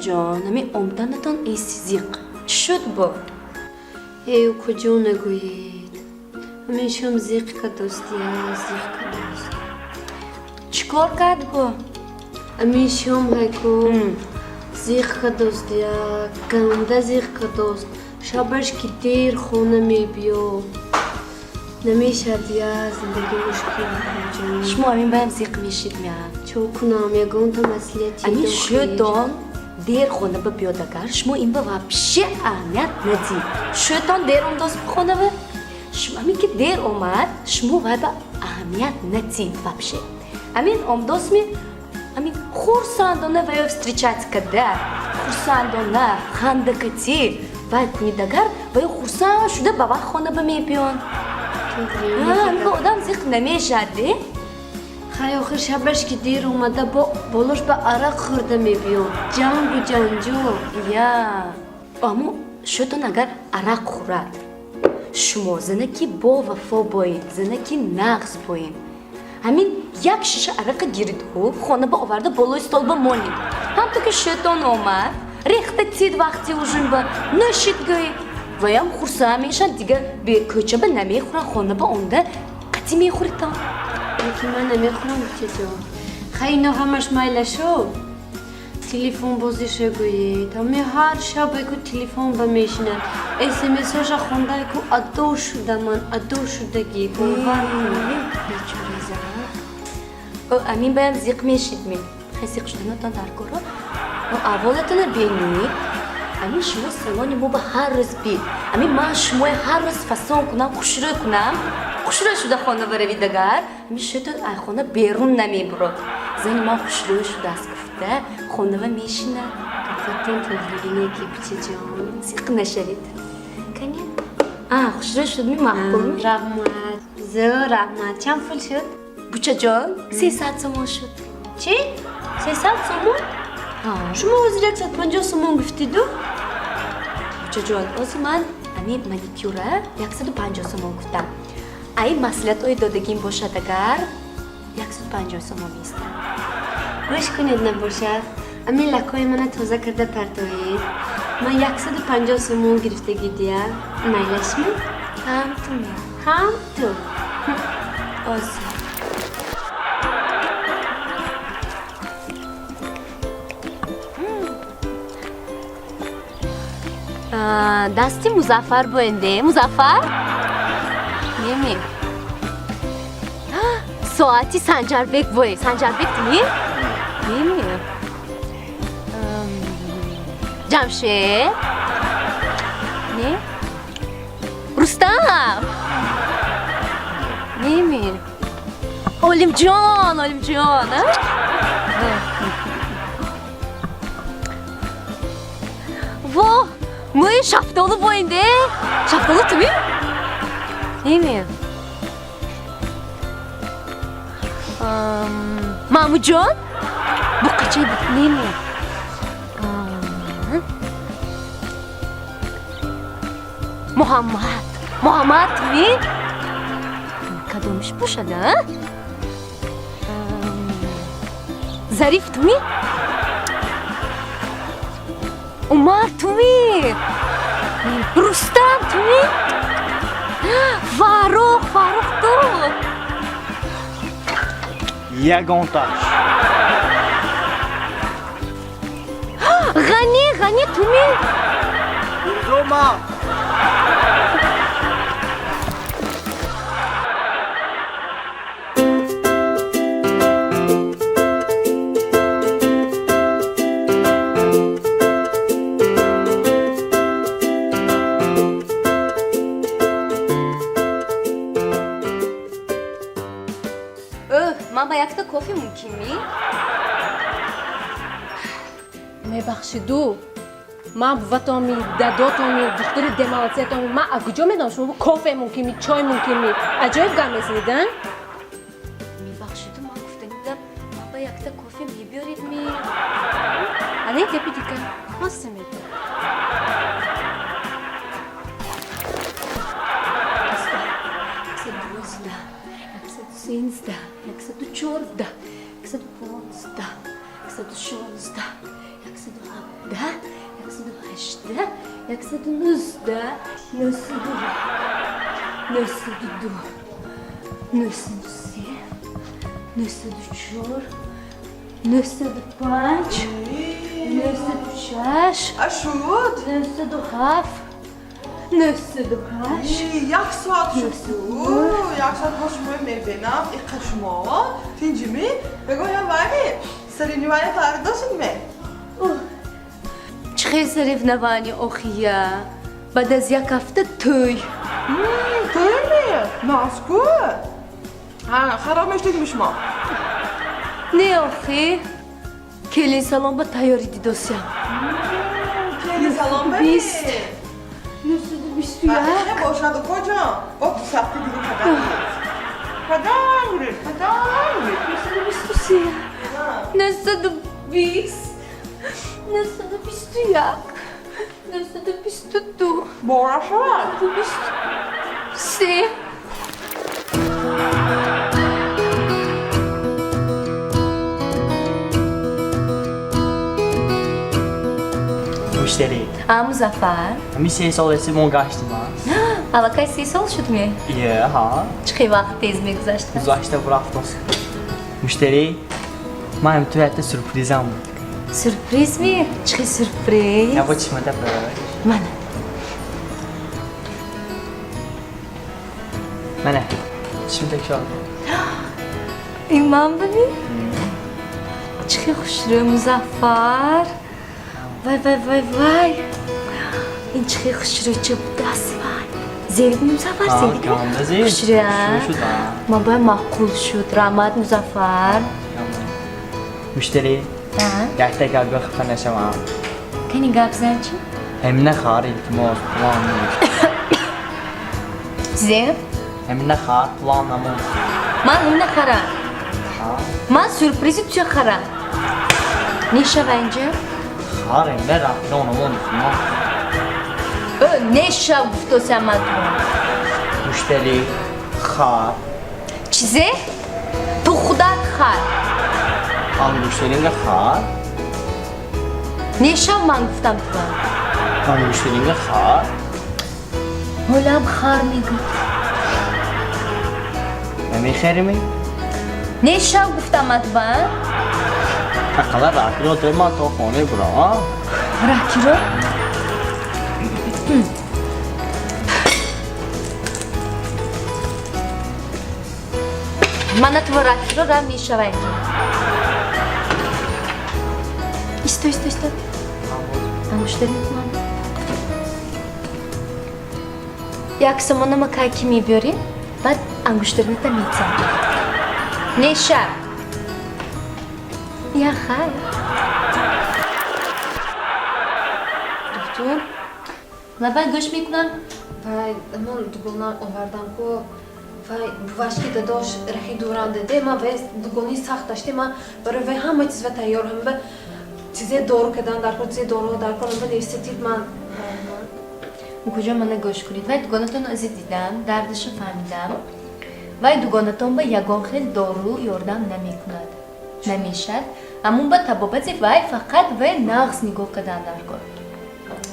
جان همین عمدنتان ایسیزیق چی شد با؟ ایو کجا نگویید همیشه هم زیق که دوستی زیق که دوست چیکار کرد با؟ همیشه هم هکو زیق که دوستی گنده زیق که دوست شبش که دیر خونه می بیو نمیشه دیا زندگی مشکل شما همین بایم زیق میشید میاد چو کنم یکون تا مسئولیتی همین شدان دیر خونه با بیادگر شما این با وابشه اهمیت ندید شدان دیر اومداز بخونه با شما همین که دیر اومد شما باید با اهمیت ندید وابشه همین اومداز می همین خورساندانه ویو встречать کده خورساندانه خنده کتی باید میدگر ویو خورسان شده با وقت خونه با میبیان همین آدم زیق نمیشده خیلی آخر شبش که دیر اومده بالوش به عرق خورده میبیون جنگ و جنجو یا اما شدون اگر عرق خورد شما زنکی با وفا باید زنکی نقص باید همین یک شیشه عرق گیرید و خانه با آورده بالای stol با مانید هم تو که شدون آمد ریخته تید وقتی وجون با نشید گوی و هم خورسه همیشن دیگه به کوچه به نمیخورن خانه با اونده قطی میخورید تا یکی من نمیخورم چه جا خیلی اینا همش مایلشو تلفن بازیش گویید همه هر شب که تلفن با میشند اسمس هاش خونده که ادو شده من ادو شدگی گوهر امین بایم زیق میشید می خیلی زیق شدن تا در گروه و اولتون بینید امین شما سلانی مو به هر روز بید امین من شما هر روز فسان کنم خوشروی کنم خوشروی شده خانه بروید دگر امین شده ای خانه بیرون نمیبرد زنی من خوشروی شده از گفته خانه و میشینه کفتن تدریگینه که پیچه جان زیق نشوید کنید خوشروی شد می محبول می رحمت زو رحمت چند فل شد؟ بچه جان 300 سومون شد چی؟ 300 سومون؟ شما حضور 150 سومون گفتیدو؟ بچه جان از من همین مانیکیوره 150 سومون گفتم ای مسئولیت های دادگیم باشد اگر 150 سومون میستم گوش کنید نباشد همین لکای من تازه کرده پرتایید من 150 سومون گرفتگی دیا میلش می؟ هم تو می هم تو آزی دستی مظفر بوینده مظفر نمی ساعتی سنجربک بوی سنجربک می نمی جمشید نه رستم نمی اولیم جان واه موی شفتالو بوینده شفتالو تو می؟ نمی مامو جان بقچه بید نمی محمد تو می؟ کدومش باشده ظریف تو می؟ عمر تو می؟ رستم تو می؟ فاروق تو یگان تاش غنی تو می؟ روما кофе мумкинми? мебахшиду ман буватоми дадотоми духтури демалатсиятоми ман аз куҷо медонам шумо кофе мумкинми чой мумкинми аҷоиб гап месинидан Мебахшиду, ман гуфта будам ман ба якта кофе мебиёридми? але гапи дигар масте медонам 112, 113, 114, 116, 117, 118, Jak saat şutu, jak saat hoşuma mevdenam, ikkaşma, tincimi, begoya vani, serini vani tarıdasın mı? چخیر سریف نوانی اوخیا بعد از یک هفته توی Değil mi? Nasıl? Ha, xarameşlikmiş ma. نه اوخی؟ کلین سلام با تیاری دی دوسیم Kelin salam beni. بیست. نسید بیست Ha, ya ne boşadı kocam? Bak bu saatte dili kadar. Kadar yürü, kadar yürü. نسید بیست سیا نسید بیست نسید بیست یک نسید بیست دو Boğraşı var. نسید بیست سه مشتری مظفر میشه سال سیمون گشتیم علاقه 30 سال شد می یه ها چه وقت تیز میگذشته گذاشته برافت olsun مشتری من هم توی حتی سورپریزم بود سورپریز می چه سورپریز یا با چشمده برای منه چشمده شاد ایمان ببین چه خوش رو مظفر وای وای وای وای این چه خوش رو چه دست وای زیرید مظفر زیرید کامده زیر خوش رو شو شد ما باید معقول شد رحمت مظفر مشتری ها گهته که اگه خفه نشم کنی گپ زن چی؟ هم نخوار التماس پلان نیست زیر هم نخوار پلان نمون من هم نخرم من سورپریزی تو خرم نیشه و اینجا؟ خارم برم پلان نمون نیشه گفتو سن من تو مشتری خار چیزه؟ تو خدا خر آن مشتری خار نیشه من گفتم تو آن مشتری خار حالا هم خر میگو نمیخری نیشه گفتم من تو اقلا راکی رو در ما تو خونه برا راکی رو؟ من تو راکی رو رم نیشه و اینجا ایستا مشتری میکنم یک سمانه ما کاکی میبیاریم بعد انگشترینت میتیم نیشه یا خیر دکتر لبن گوش میکنم вай ман дугона овардам ко вай бувашки дадош рахи дуран деде ма вес дугони сахт даште ма барои вай ҳама чиз ва тайёр ҳам ба чизе дору кадан дар кор чизе дору дар кор ба невиситид ман کجا منو گوش کنید وای دوگانتون از دیدم دردش فهمیدم وای دوگانتون با یگان خیلی دارو یاردم نمیکند نمیشد اما با تبابتی وای فقط وای نقص نگاه کردن در کار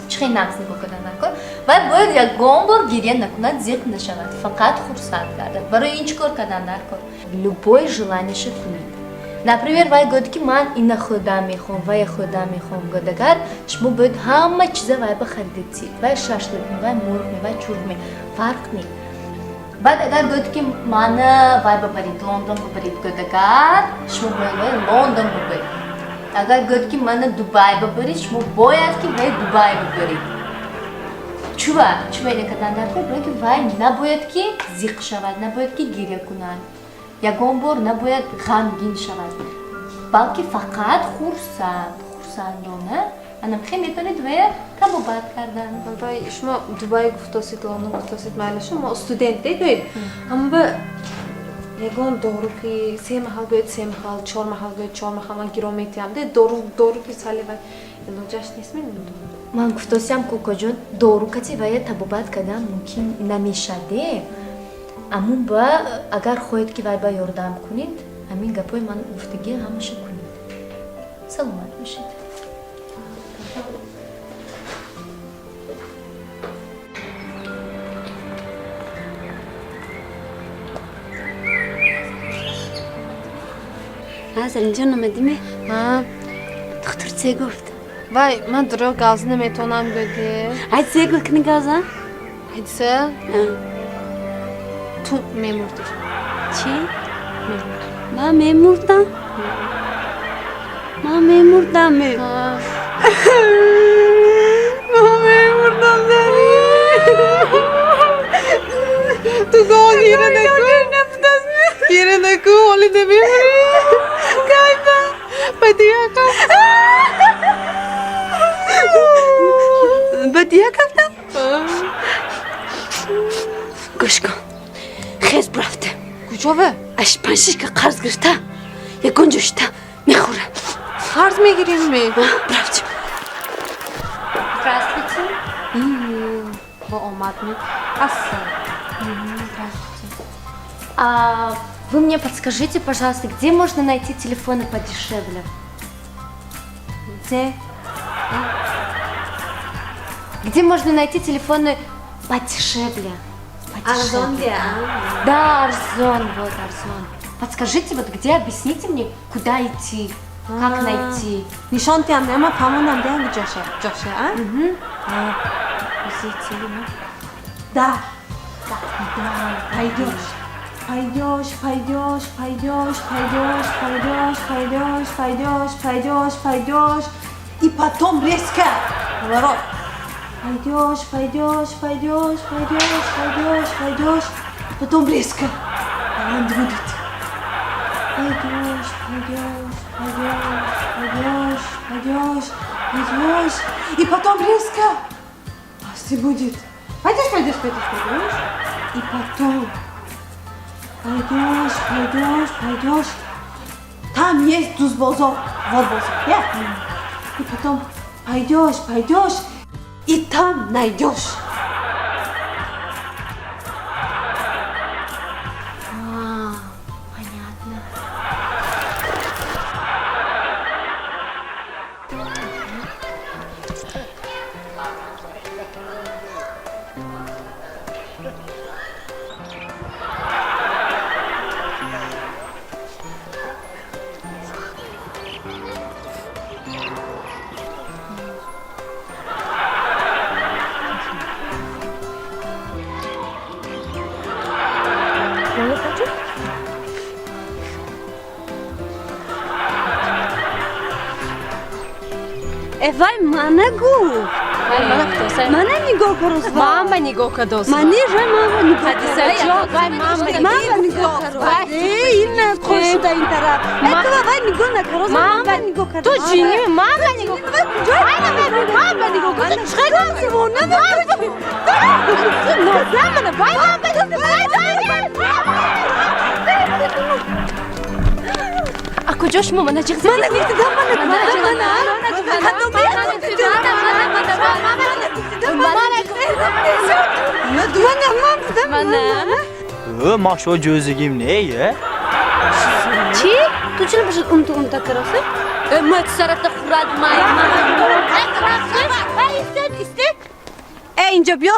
چه نقص نگاه کردن در کار وای باید یگان بار گریه نکند زیق نشود فقط خورسند گردد برای این چیکار کردن در کار любое желаниеш کنید например вай гуфт ки ман ина худам мехоҳам вай худам мехоҳам гӯдагар шумо бояд ҳама чиза вай бихаридед вай шашлик вай мурғ вай чурғ фарқ не баъд агар гуфт ки мана вай бибаред лондон бибаред гӯдагар шумо бояд вай лондон бибаред агар гуфт ки мана дубай бибаред шумо бояд ки вай дубай бибаред чува ина кардан дар кор барои ки вай набояд ки зиқ шавад набояд ки гиря кунад ягон бор набояд ғамгин шавад, балки фақат хурсандона анамхе метонид ва табобат кардан. Вай, шумо Дубай гуфтосид, Лондон гуфтосид майла шумо студент дедоид. Ама ба ягон дору ки 3 маҳал гоид 3 маҳал, 4 маҳал гоид 4 маҳал ман гиро метиҳам де дору ки сали вай илоҷаш нест мемонам. Ман гуфтосиам кӯкоҷон дору кати вая табобат кардан мумкин намешаде. Амун ба агар хоҳед ки вай ба ёрдам кунед, ҳамин гапои ман гуфтагӣ ҳамаша кунед. Саломат бошед. Заринҷон омадиме? Духтур чӣ гуфт? Вай, ман дуро гавз наметавонам гӯде. Ай чӣ гуфтни гавза? Айдиса? Ту мемурдӣ. Чӣ? Ман мемурдам? Ман мемурдам. Ман мемурдам Зани. Tu gol yere de ku oli de bimri. Kayfa. Badiya ka. Badiya kapta. Гӯш кун. Хез брафтем. Куҷове? Аш 5 қарз гирифта, ягон ҷошта мехӯрам. Қарз мегирем ме? Брафтем. Здравствуйте. Ба омадми. Вы мне подскажите, пожалуйста, где можно найти телефоны подешевле? Где? Где можно найти телефоны подешевле? Арзон де, Да, Арзон, вот Арзон. Подскажите, вот где, объясните мне, куда идти, как найти. Нишонтиам нема памонам де ҷоша. Ҷоша, а? Да. Пойдёшь. И потом резко. Поворот. Пойдёшь. Потом резко. Он будет. Пойдёшь. И потом резко. Пасти будет. Пойдёшь. И потом. Пойдёшь. Там есть Дузбозор. Вот бозор. И потом пойдёшь. И там найдёшь. Понятно. Вай манагу. Вай манагу. Мана нигоҳ карос. Мама нигоҳ кадос. Мани же мама нигоҳ. Хадиса вай мама нигоҳ карос. Ин қошуда ин тараф. Ту вай нигоҳ накарос. Мама нигоҳ карос. То жини мама нигоҳ. Мама нигоҳ карос. Чиқадар сивона. Нозамана вай мама. А куҷо шумо мана ҷиғ зад? Мана гуфтидам Ма шо ҷӯзигим не е? Чи? Ту чила бошад умта кароса? Ма саратта хурад май. Истед. Инҷо биё.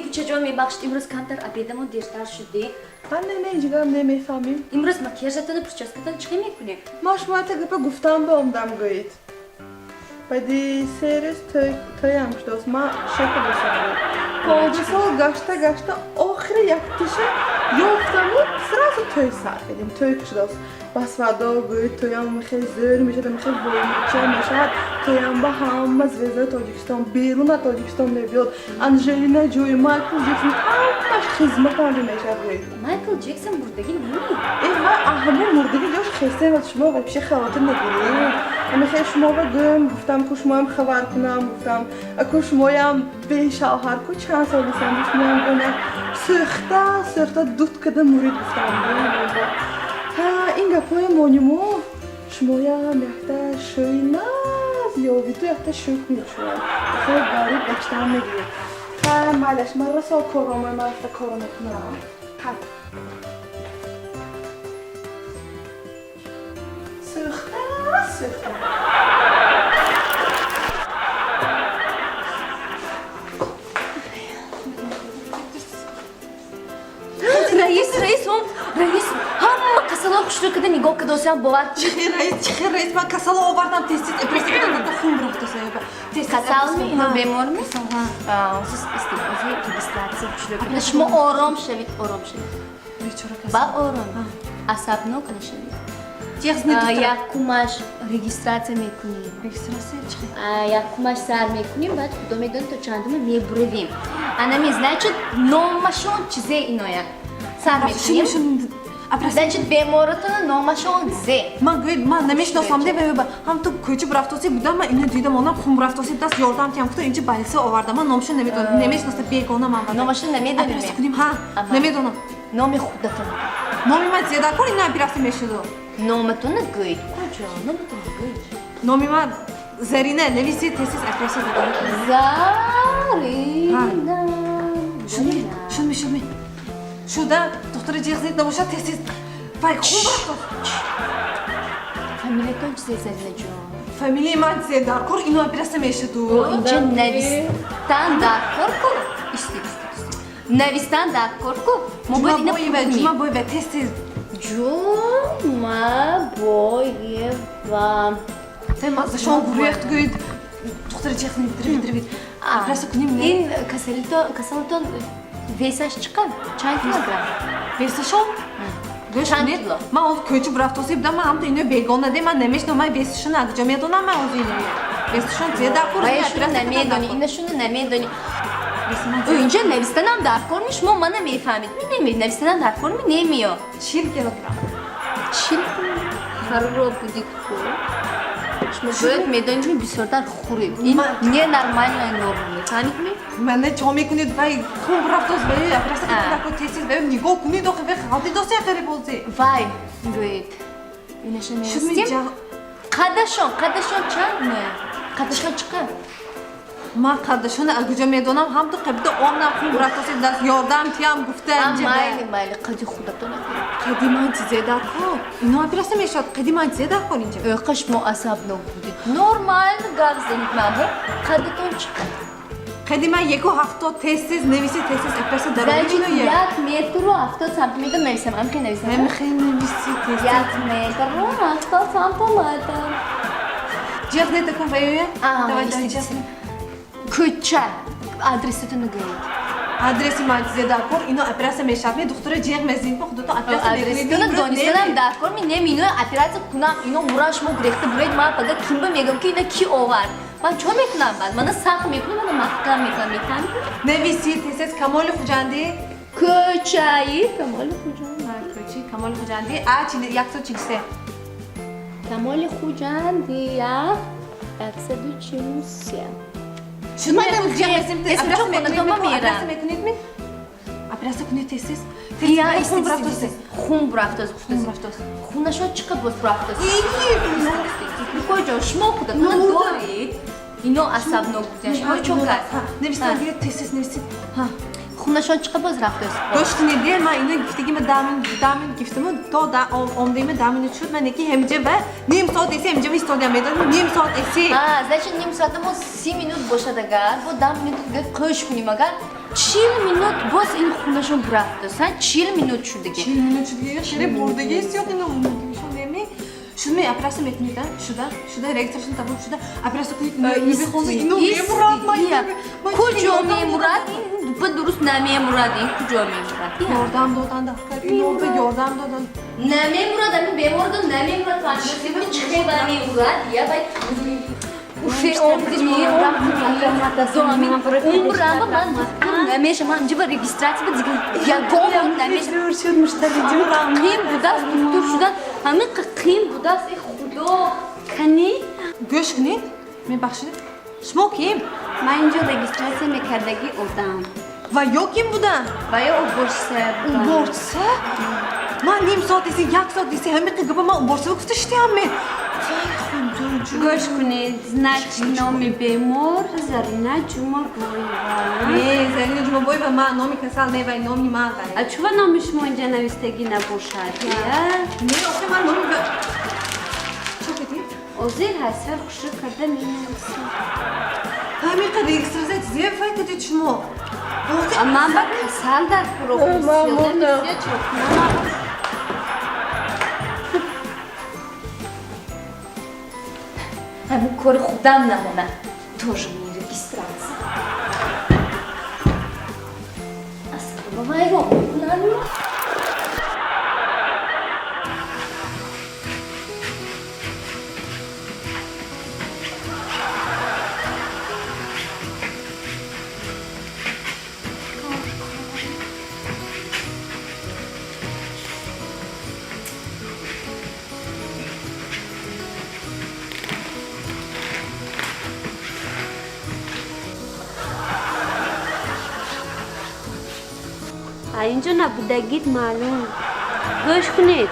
Бучаҷон мебахшед, имрӯз камтар обедамон дертар шуди. من نمی‌جگرم نمی‌فهمیم. имрӯз макияжатона прическатон чӣ мекунӣ? ما شما تقریبا گفتم به عمدم گویید. بدی سرس تویم شدوس ما شکل بسازم. پولدسال گشته آخر یک تیشه یافتم و سراز توی سر بدیم توی کشداز بس فردا گوید توی هم خیلی زر میشه خیلی وایچه میشد توی هم با همه از ویزای تاجیکستان بیرون از تاجیکستان میبیاد انجلینا جوی مایکل جکسون همش خدمت انجام میشه بیاید مایکل جکسون مردگی نمیدونی من احمد مردگی جاش خسته و شما و پیش خواهد نگیرید اما خیلی شما و گم گفتم که شما هم خبر کنم گفتم که شما هم به شوهر کو چند سال بسیم شما هم کنه سخته دوت کده مورید گفتم ها این گپای مانیمو شما هم یکتا شوی ناز یا ویدو یکتا شوی کنید شما خیلی باری بچتم میگیرید خیلی مالش من رسا کارامه من رفتا کارامه کنم سخته رئیس همه کسلا کشتو کده نگاه کده واسه باور چه رئیس من کسال آوردم تست اپرسی بدم تو خون برفته سایه کسال می اینو بیمار می siz استفاده registratsiya kuşluyor. شما آرام شوید با آرام عصبناک نشوید یک کمش رجیستراسیون میکنیم یک کمش سر میکنیم بعد کدوم میدون تا چندم میبریم انا значит номашон چیزه اینایا سر میکنیم значит بیمارتون номашон ز من نمیشناسم دیگه هم تو کوچه برفتوسی بودم من اینو دیدم اونم خون برفتوسی دست یاردم تیم که اینجا بالیسه آوردم من نامشون نمیدونم نمیشناسم بیگانه من номашон نمیدونیم ها نمیدونم نام خودتون نامی من زیاده کن اینا برفتی میشدو نامتون گوید کجا نامتون گوید نامی من زرینه نویسی تسیس اپرسی دادم زرینا شمی شده دکتر جیغزید نباشه تسیس وای خون برفتوس فامیلیتون چیزی زرینه جون فامیلی من زیاده کن اینا برفتی میشدو اینجا نویستن در کارکو نویستن در کارکو ما باید اینو پول جمعه باید تسیس جمعه باید Sen شما گروه گوید دختر جیغزید دربید اپرسی کنیم نه این کسالتون ویسش چقدر؟ چند کیلوگرم؟ ویسشون چند کیلو؟ من اون کوچه برفتوسی بودم من هم تو اینو بیگانه دی من نمیشنم من ویسشون اگه میدونم من از اینو ویسشون زیاده کور وایشون نمیدونی اینشون نمیدونی اینجا نویستنم در کار می شما من نمیفهمید می نویستنم در کار می نمیاد 40 کیلوگرم 40 خراب بودید تو شما باید میدونید بسیار خورید این نه نرمال نورماله فهمید می من نه چه میکنید وای خون برفتوس وای اپرسی کنید که تسیس وای نگاه کنید آخه وای خاطی دوستی خیلی بازی وای گوید اینشون نویستیم قدشون چند نه قدشون چقدر من قدشون اگه میدونم هم تو قبض آمدم خون برفتوسی دست یاردم تیم گفته مایلی قدی خودتون قدیما زیاده کن اینا اپرسی میشد قدیما زیاده کن اینجا قش ما عصب بودید نورمال گاز زنید مبر قدتون چقدر قدیما 1.70 تسیس نویسی تسیس اپرسی در زنجید اینو 1 متر و 70 سانتی متر نویسم هم که نویسم من خیلی نویسی 1 تسیس متر و 70 سانتی متر جیغ نتکن وایویه کوچه آدرستون گوید آدرسی من زیاده کن اینو اپرسی میشد می دکتر جیغ مزین با خودتو اپرسی آدرستون دانستنم در کار می نمینو اپراسی کنم اینو مراش ما گرفته برید ما پگه کیم میگم که اینا کی آورد من چون میکنم بعد من سخت میکنم من محکم میکنم نویسی تسیس کمال خوجندی کوچایی کمال خوجندی کوچی کمال خوجندی 143 کمال خوجندی 143 شما جیغ مزین اسم چون خونتون میرم اپرسی کنید تسیس یا خون برفتوسی خون برفتوس خونشون چقدر باز برفتوس کجا شما خودتون دارید اینو عصبناک بودن شما چون کرد نویسید دیگه تسیس نویسید خونشون چقدر باز رفتوس گوش کنید دیگه من اینو گفتگی من دامن گفتم تا آمدیم دامن شد من یکی همجه و نیم ساعت ایسی همجه میستادیم میدونم نیم ساعت ایسی значит نیم ساعت ما 30 minut باشد اگر با 10 minut قش کنیم اگر 40 minut باز این خونشون برفتوس 40 minut شد دیگه 40 minut شد دیگه خیلی بردگی است یا اینو میشون نمی شد می اپرسی میکنید شده رگسترشن تمام شده اپرسی کنید اینو میخوام اینو میمرد کجا میمرد به درست نمیموردی کجا میموردی؟ Yordam dodan da. Yolda yordam dodan. نمیمورد امی بیمورد نمیمورد فانشوسی بود چخی با میمورد یا باید اوشی آمدی عمرم من نمیشه من اینجا با رجیستراسی بود یا گم نمیشه قیم بوده است دکتر شدن همه قیم بوده است خدا کنی Göç کنید؟ میبخشید؟ شما کیم؟ من اینجا رجیستراسی میکردگی بودم و یا کیم بودن؟ و یا او برسه بودم بورسه؟ من نیم ساعت دیسی یک ساعت دیسی همه قیقه من اون بورسه گفتشتی همه گوش کنید نچ نامی بیمار زرینه جمع گویوان نه زرین جمعه بای و من نامی کسل نه و نامی من غیر چوبا نامی شما اینجا نویستگی نباشد نه آخه من نامی و چو کدید؟ اوزیر هست هر خوشی کرده می نویسیم همین قدر اکسترازه چیزی فای کدید شما اما با کسل در پروفیسیون میشه چوب همون کار خودم نمونه توش می رجیستراسی اصلا با مای رو میکنن اینجا نبودگید معلوم گوش کنید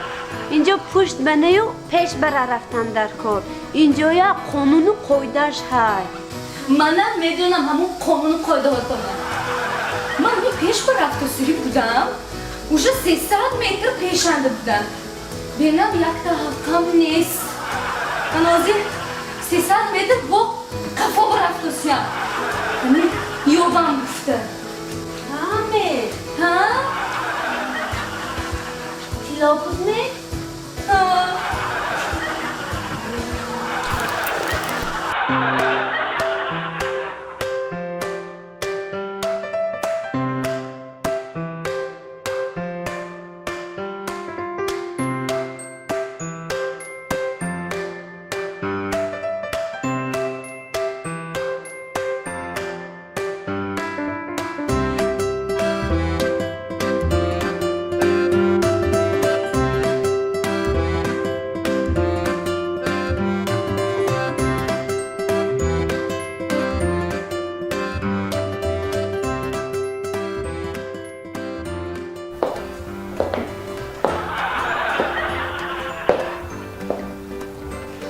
اینجا پشت بنه و پیش برا رفتن در کار اینجا یا قانون و قایدش های منم میدونم همون قانون قاعده ها کنم من همین پیش بر رفت و سری بودم اوشا 300 متر پیشنده بودم بینم یک تا حقم نیست من آزی 300 متر با کفا بر رفت و سیم همین یوبم گفته همه ها؟ تیلا بود نه؟ ها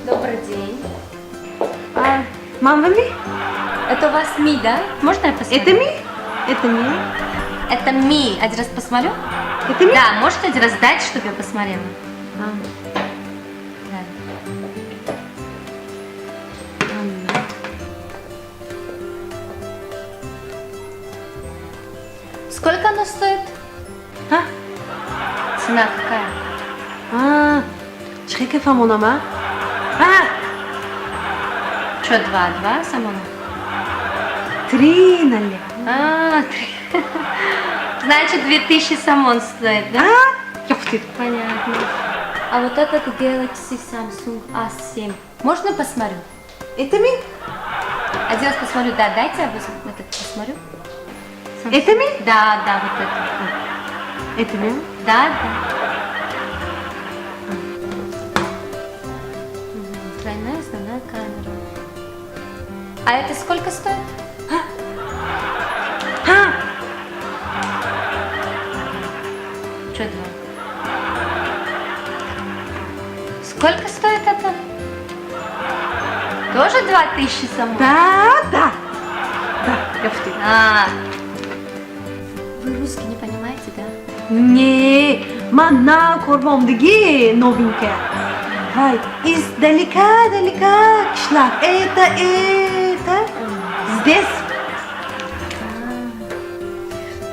Добрый день. من вами? Это у вас Ми, да? Можно я посмотрю? Это ми? Это ми? Это Ми. Один раз посмотрю? Это ми? Да, можете один раз дать, чтобы я посмотрела? Да. Сколько она стоит? А? Цена какая? چخی که فهمونم Что, два самого? 3 налево. Значит, 2000 самон стоит, да? Ёхты. Понятно. А вот этот Galaxy Samsung A7. Можно посмотрю? Это ми? Один раз посмотрю, да, дайте я вот этот посмотрю. Это ми? Да, вот этот. Это ми? Да. Тройная основная камера. А это сколько стоит? Что два? Сколько стоит это? Тоже 2000 само? Да. Ёхты. Вы русский не понимаете, да? Не, мана корбомдыги новенькая. Вай, издалека шла. Это. Здесь.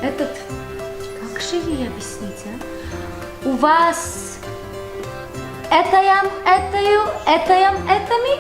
Этот, как же ей объяснить, а? У вас этаям, этами?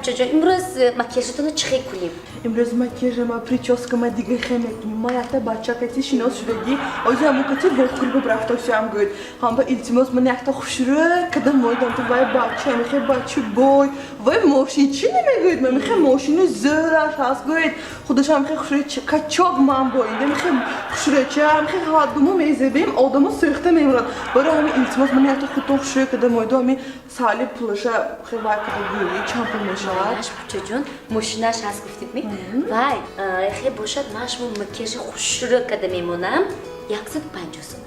بچه امروز مکیاژتون رو چی کنیم؟ امروز مکیاژم پریچاسکم دیگه خیلی کنیم ما یکتا بچه کتی شناس شدگی آجا همون کتی وقتی برفتاشی هم گوید هم با التماس من یکتا خوشره کدام مایدم تو وای بچه میخوای بچه بای وای ماشین چی نمیگوید من میخوای ماشین زرش هست گوید خودش هم میخوای خوشره کچاق من باینده میخوای خوشره چه میخوای هادمو میزبیم آدمو سخته میمرد برای همین التماس من یکتا خودم خوشره کدام مایدم همین سالی پولشه خیلی وای کدام گویی چند پول میشه بچه جون ماشینش هست گفتید می؟ وای خیلی باشد من شما مکیاژ خوش رو کده میمونم 150 سومن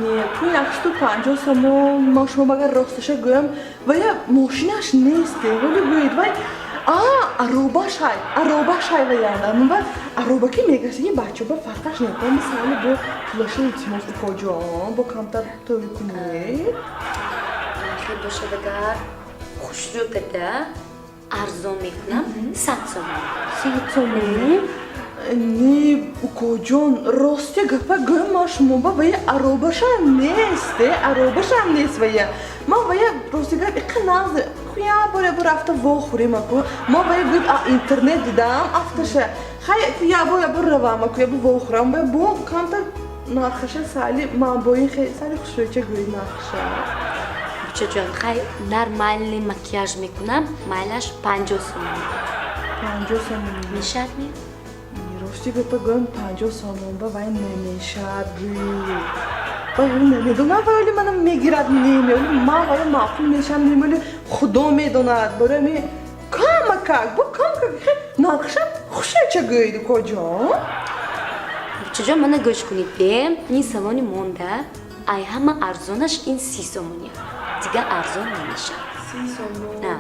نه تو 150 سومن ما شما بگر راستش گویم و یه ماشینش نیسته ولی گوید وای عروبش های و یادم و عروبه که میگه یه بچه با فرقش نکنه مثلا با پولش التماس کجا با کمتر توی کنی خیلی باشد اگر خوش رو کده ارزون میکنم 100 سومن 100 سومن نه کجان راستی گفته گویم ما شما با یه عروبش هم نیست و یه ما باید راستی گفت اقا نازه خویا برای رفته واخوریم اکو ما باید گفت اینترنت دیدم افتشه خیلی خویا برای روام اکو یا با واخورم با کمتر نرخشه سالی ما باید خیلی سالی خوش روی چه گوید نرخشه بچه جان خیلی نرمال مکیاژ میکنم مایلش 50 سومن 50 سومن میشد می؟ راستی گفته گویم 50 سومن با باید نمیشد وای نمیدونم ولی منم میگیرد نمیدونم ما ولی معقول میشم نمیدونم خدا میدوند برای می کم نقشه خوشه چه گویدی کجا؟ بچه جان منو گوش کنید بیم این سوانی مونده ای همه ارزونش این 30 سومنیه دیگه ارزون نمیشه 30 سومن نه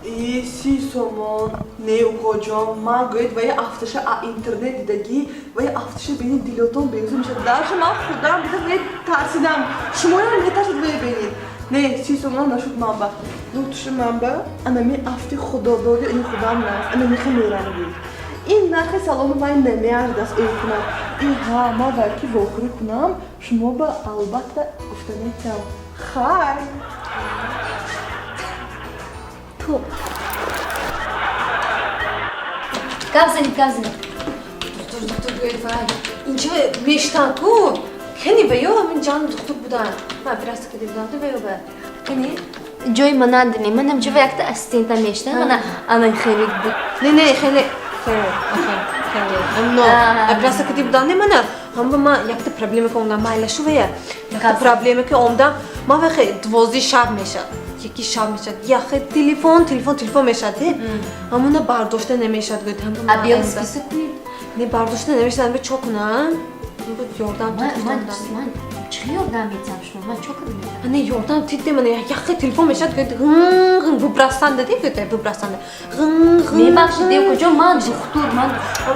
ای 30 سومن نه او کجا ما گوید وای افتشه اینترنت دیدگی وای افتشه بینید دیلوتون بیوزی میشه درش ما خودم بیده وای ترسیدم شما هم نترسید وای بینید نه 30 سومن نشد منبع نوتش منبع انا می افتی خدا داری این خودم نست انا میخوام میرم بید این نخی سلام من نمیارد است ای کنم این ها ما وکی واخوری کنم شما با البته گفتنی کم خیر تو گپ زنید دکتر گوید وای اینجا میشتن کو کنی ویو همین جان دکتر بودن من براست کدی بودم تو ویو به کنی جای من ندنی منم جو وقت استینتا میشتم من انا خیلی بود نه خیلی no براست کدی بودن نه من هم با ما یک تا پرابلمی که اومدم مایلشو ویه یک تا پرابلمی که اومدم ما وقتی 12 شب میشه یکی شب میشد یا خیلی تلفن میشد همون برداشته نمیشد گفت هم ابیا اسکیسه کنید نه برداشته نمیشد به چه کنم بود یاردم من چی یاردم میتم شما من چه کنم نه یاردم تیدی من یا خیلی تلفن میشد گفت ببرستن دیدی گفت ببرستن میبخشید دیگه کجا من دکتر من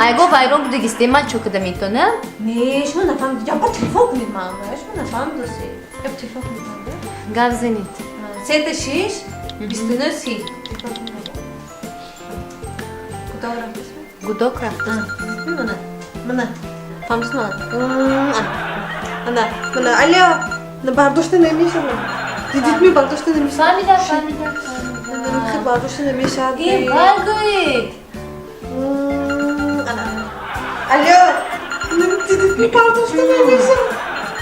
ایگو وایرون بوده گستی من چه کنم میتونه نه شما نفهم یا با تلفن کنید من شما نفهم دوستی یا تلفن کنید گپ زنید 36 29 30 گوداک رفت منه فهمتش منه الیا برداشته نمیشه دیدید می برداشته نمیشه فهمیدم خیلی برداشته نمیشه این بردارید الیا دیدید می برداشته نمیشه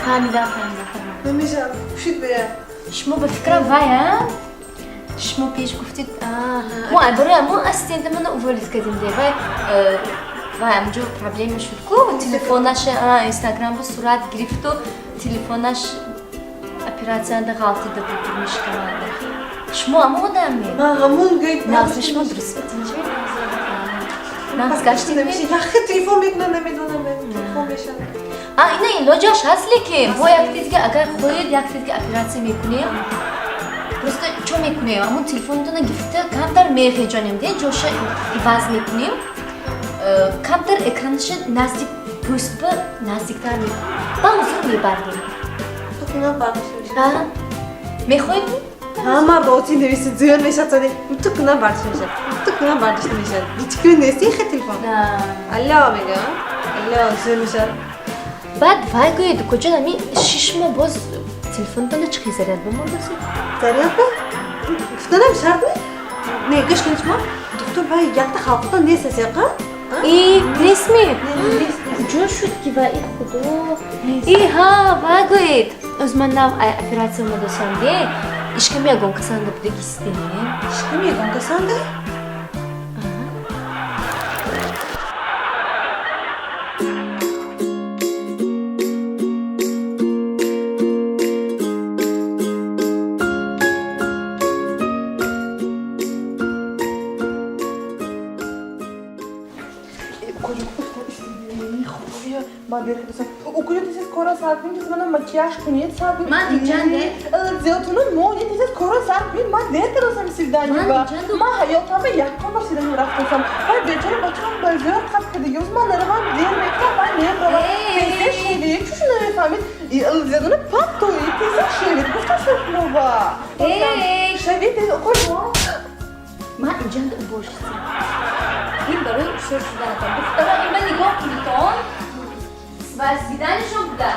فهمیدم نمیشه خوشید بیه شما به فکر وای شما پیش گفتید ما برای ما استینده من اولید کردیم دیگه وای همجا پرابلم شد کو تلفنش اینستاگرام به صورت گرفت و تلفنش اپراسیون غلطی داده میشکنه شما آمودمی همون گید نازش شما درست بتینجی ناز گشتی نمیشه یا خیلی تلفن میکنه نمیدونم تلفن میشه اینه لوجاش هست لیکن با یک دیگه اگر خودت یک دیگه اپراسی میکنی просто چون میکنیم همون تلفنتون گفته کمتر میخیجانیم دیگه جوش عوض میکنیم کمتر اکرانش نزدیک پوست به نزدیکتر میکنیم با حضور میبردیم تو کنم برداشت میشه میخواییم؟ همه راتی نویسید زیاد میشه تو کنم برداشت میشه هیچ نیستی خیلی تلفن الله میگه الله زیاد میشه بعد وای گوید کجا دمی 6 ماه باز تلفنتون چه خیزرد بمون رسید؟ دریافت؟ گفتنم شرط نه؟ نه گوش کنید شما؟ دکتر باید یک تا خالقتا نیست از یقا؟ ای نسمی جون شد که با ای خدا ای ها باگوید از من نام اپراسyon modasande işkemi yagon kasanda bir de isteyeyim. İşkemi yagon kasanda? Окуня ти се скоро сарквин, ти звъна макияж конец сарквин. Ма, дичанде. Зелтуна моя ти се скоро сарквин, ма дете да съм си вдани ба. Ма hayota be yakma si da rafta sam. Hay beçere bacham ba zor kap kede yoz ma naravan der mekta ba ne baba. Teyze şevi, çuşuna efendim. Zeduna patto, teyze şevi. Kufta sırtlova. Hey. Şevi teyze okurma. Ma incan da boşsun. Bir barı şurşudan atam. Doktora ima nigo kliton. Свидание да.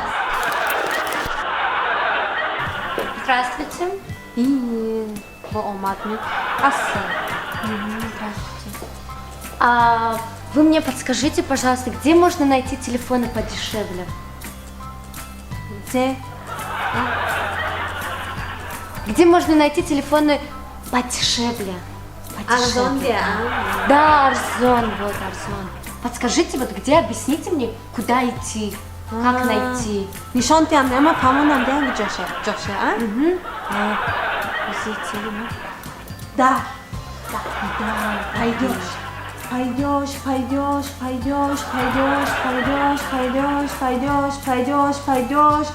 Здравствуйте. با آمد می اصلا здравствуйте. Вы мне подскажите, пожалуйста, где можно найти телефоны подешевле? Где? Где можно найти телефоны подешевле? Arzon diye. Да, Арзон, вот Арзон. Подскажите, вот где, объясните мне, куда идти, как найти. Nişan diyen de ama pamunan diyen bir coşa. Coşa ha? Да. Пойдешь. Пойдешь, пойдешь, пойдешь, пойдешь, пойдешь, пойдешь, пойдешь, пойдешь, пойдешь.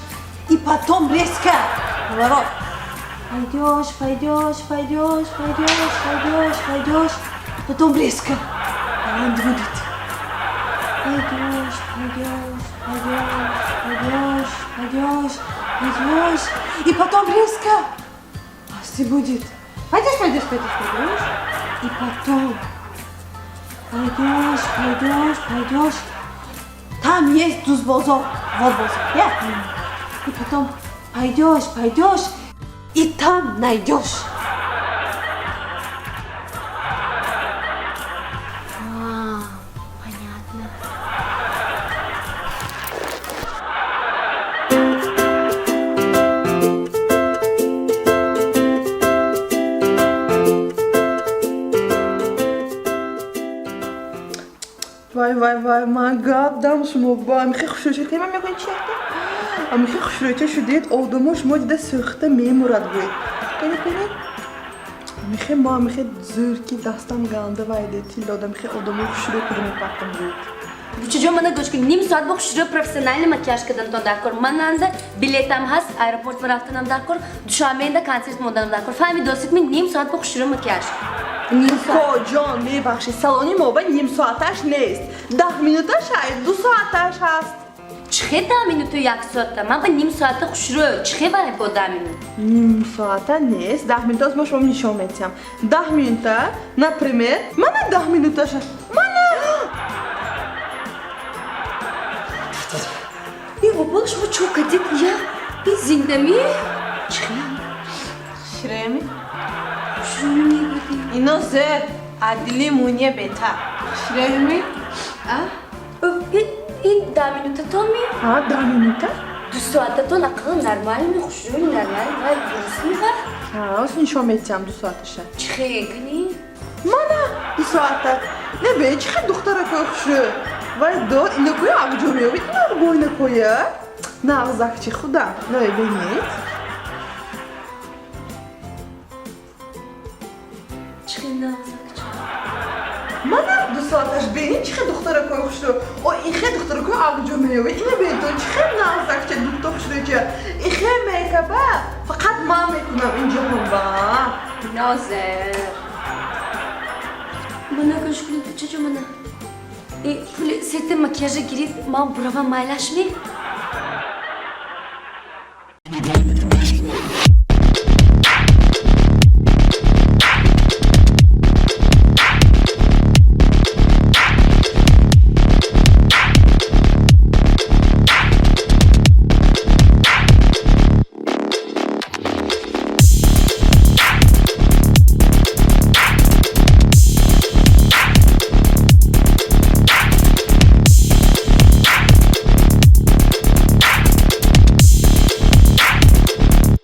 И потом резко. Поворот. Пойдешь, пойдешь, пойдешь, пойдешь, пойдешь, пойдешь. Потом резко. Он будет. Пойдешь, пойдешь, пойдешь, пойдешь, пойдешь, пойдешь. И потом резко. Пасти будет. Пойдешь, пойдешь, пойдешь, пойдешь. И потом. Пойдешь, пойдешь, пойдешь. Там есть Дузбозор. Вот бозор. И потом пойдешь, пойдешь. И там найдешь. Понятно. وای من гадам шумо ба михе хушрӯча кема мекунед чи якта михе хушрӯча шудед одамо шумо дида сӯхта мемурад гӯед кунед михе ма михе зӯр ки дастам ганда вайде тиллода михе одамо хушрӯ куда мепартам гӯед Чужо мана гӯш ним соат бо хушрӯ профессиональный макияж кадан даркор мананда билетам ҳаст аэропорт ва рафтанам даркор душанбеда концерт монданам даркор фаҳми доситми ним соат бо хушрӯ макияж коҷон мебахшед салони мо ба ним соаташ нест 10 минута шаид 2 соаташ ҳаст чихе 10 минуту 1 соата ман ба ним соата хушрӯ чихе вай бо 10 минут ним соата нест 10 минутаст мо шумом нишон медиҳам 10 минута например мана 10 минуташа мана бобо шумо чо кардед я ин зиндами чихе Şiremi? шуни будӣ İno zed. Adili muniye beta. Şiremi? ин 10 минута то ми 10 минута 2 соата то нақл нормалми хушрӯи нормали вай дурустми ва ҳаст нишон медиҳам 2 соаташа чихе кани мана 2 соата небе чихе духтаракои хушрӯ вай дод инакои ақҷо меёбед инақбо инакоя нағзакчи худам набинед чихе нағзакчи мана 2 соаташ бинед чихе духтаракои хушрӯ о ихе духтаракои ақҷо меёбед ина бедо чихе нағзакча духта хушрӯча ихе мекаба фақат ман мекунам ин ҷаҳон ба нозер мана гӯш кунед чаҷо мана пули сети макияжа гирид ман бурава майлашми